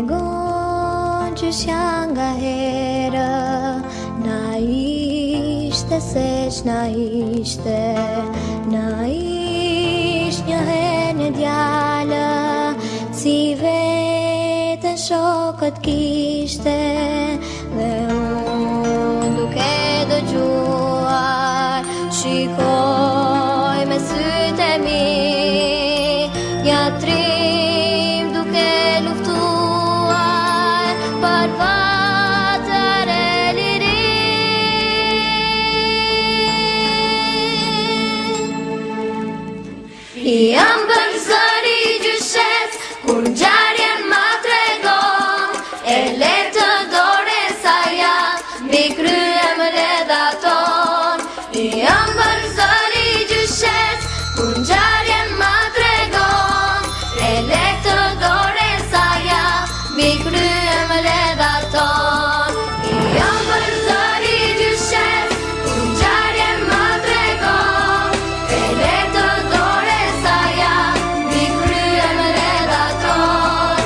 Negon që s'ja nga herë, na ishte se ç'na ishte, na ish një herë një djalë, si vetën shokët kishte, dhe unë duke dëgjuar, shikoj me sytë e mi, ja trim duke luftuar për vatër e liri. Jam bërë zëri gjyshet, kur ngjarjen ma tregon, e letë dore sa ja, mbi krye më ledhaton. Jam bërë zëri gjyshet, kur ngjarjen ma tregon, e letë dore sa ja, mbi krye më ledhaton. Jam bërë zëri gjyshet, kur ngjarjen ma tregon, e letë dore sa ja, mbi krye më ledhaton.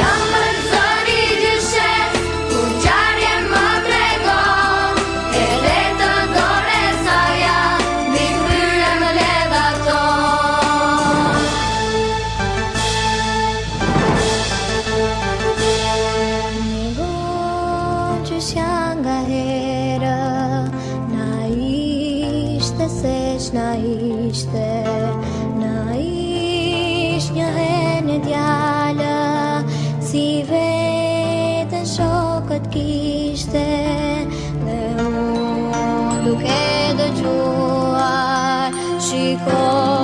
Jam bërë zëri gjyshet, kur ngjarjen ma tregon, e letë dore sa ja, mbi krye më ledhaton. Negon që s'ja nga herë, na ishte se ç'na ishte, na ish një herë një djalë, si vetën shokët kishte, dhe unë duke dëgjuar, shikoj